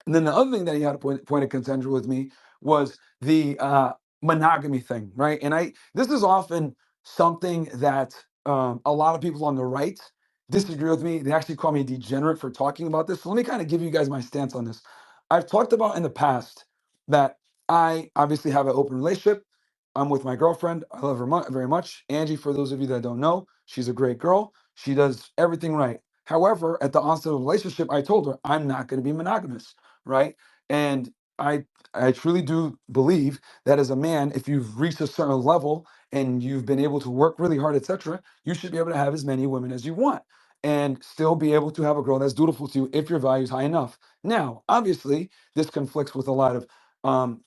And then the other thing that he had a point of contention with me was the monogamy thing, right? And this is often something that a lot of people on the right disagree with me. They actually call me a degenerate for talking about this. So let me kind of give you guys my stance on this. I've talked about in the past that I obviously have an open relationship. I'm with my girlfriend. I love her very much. Angie, for those of you that don't know, she's a great girl. She does everything right. However, at the onset of the relationship, I told her I'm not going to be monogamous, right? And I I truly do believe that as a man, if you've reached a certain level and you've been able to work really hard, etc., you should be able to have as many women as you want and still be able to have a girl that's dutiful to you if your value is high enough. Now, obviously, this conflicts with a lot of um,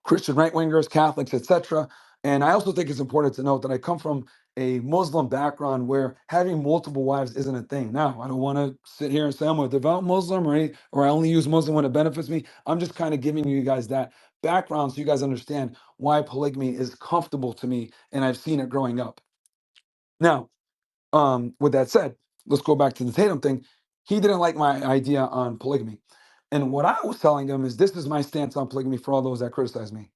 Christian right wingers, Catholics, etc. And I also think it's important to note that I come from a Muslim background where having multiple wives isn't a thing. Now, I don't want to sit here and say I'm a devout Muslim or I only use Muslim when it benefits me. I'm just kind of giving you guys that background so you guys understand why polygamy is comfortable to me and I've seen it growing up. Now, with that said, let's go back to the Tatum thing. He didn't like my idea on polygamy. And what I was telling him is this is my stance on polygamy for all those that criticize me.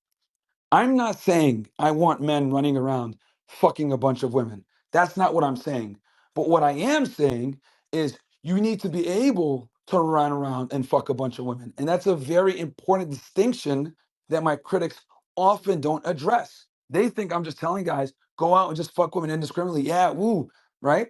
I'm not saying I want men running around fucking a bunch of women. That's not what I'm saying. But what I am saying is you need to be able to run around and fuck a bunch of women. And that's a very important distinction that my critics often don't address. They think I'm just telling guys, go out and just fuck women indiscriminately. Yeah, woo, right?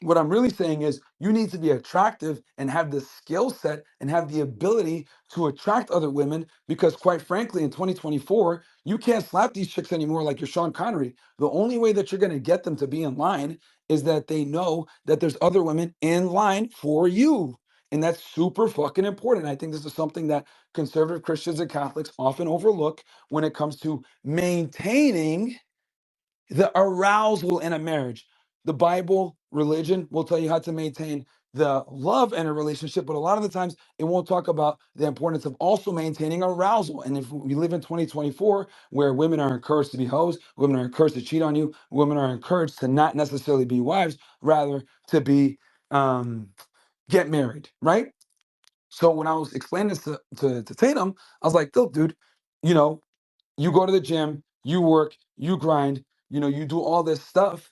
What I'm really saying is you need to be attractive and have the skill set and have the ability to attract other women because quite frankly in 2024 you can't slap these chicks anymore like you're Sean Connery. The only way that you're going to get them to be in line is that they know that there's other women in line for you, and that's super fucking important. I think this is something that conservative Christians and Catholics often overlook when it comes to maintaining the arousal in a marriage. The Bible, religion will tell you how to maintain the love in a relationship, but a lot of the times it won't talk about the importance of also maintaining arousal. And if we live in 2024, where women are encouraged to be hoes, women are encouraged to cheat on you, women are encouraged to not necessarily be wives, rather to be get married, right? So when I was explaining this to Tatum, I was like, look, dude, you know, you go to the gym, you work, you grind, you do all this stuff.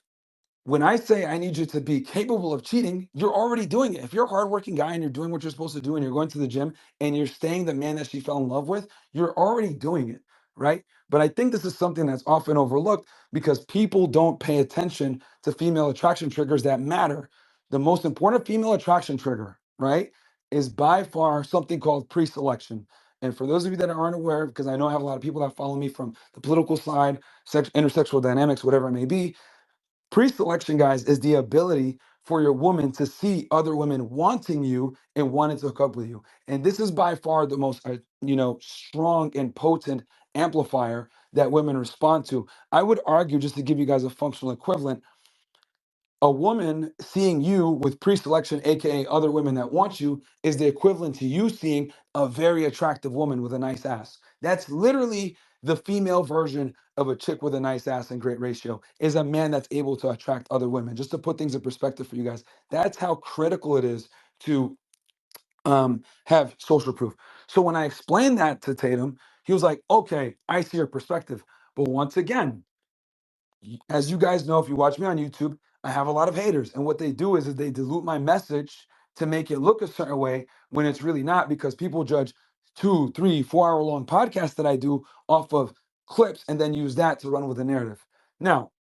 When I say I need you to be capable of cheating, you're already doing it. If you're a hardworking guy and you're doing what you're supposed to do and you're going to the gym and you're staying the man that she fell in love with, you're already doing it, right? But I think this is something that's often overlooked because people don't pay attention to female attraction triggers that matter. The most important female attraction trigger, right, is by far something called pre-selection. And for those of you that aren't aware, because I know I have a lot of people that follow me from the political side, intersexual dynamics, whatever it may be, pre-selection, guys, is the ability for your woman to see other women wanting you and wanting to hook up with you. And this is by far the most, strong and potent amplifier that women respond to. I would argue, just to give you guys a functional equivalent, a woman seeing you with pre-selection, aka other women that want you, is the equivalent to you seeing a very attractive woman with a nice ass. That's literally the female version of a chick with a nice ass and great ratio, is a man that's able to attract other women. Just to put things in perspective for you guys, that's how critical it is to have social proof. So when I explained that to Tatum, he was like, okay, I see your perspective. But once again, as you guys know, if you watch me on YouTube, I have a lot of haters. And what they do is they dilute my message to make it look a certain way when it's really not, because people judge 2, 3, 4 hour long podcasts that I do off of clips and then use that to run with a narrative. Now,